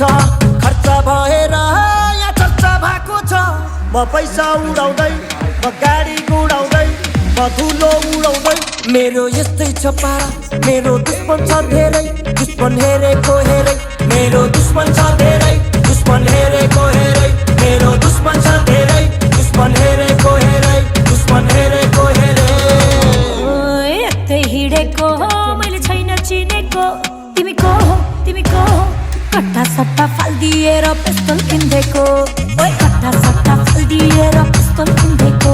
खर्च भएर यहाँ चर्चा भएको छ। म पैसा उडाउँदै, म गाडी गुडाउँदै, म धुलो उडाउँदै। मेरो यस्तै छ पारा, मेरो दुश्मन छ धेरै, दुश्मन हेरेको हेरै। मेरो दुश्मन छ धेरै, दुश्मन हेरेको हेरै। मेरो दुश्मन छ धेरै, दुश्मन हेरेको हेरै, दुश्मन हेरेको हेरै। यतै हिँडेको हो मैले छैन चिनेको। तिमी को हो, तिमी को हो? कट्टा सट्टा फालिदिएर पिस्तल किन्देको। कट्टा सट्टा फालिदिएर पिस्तल किन्देको।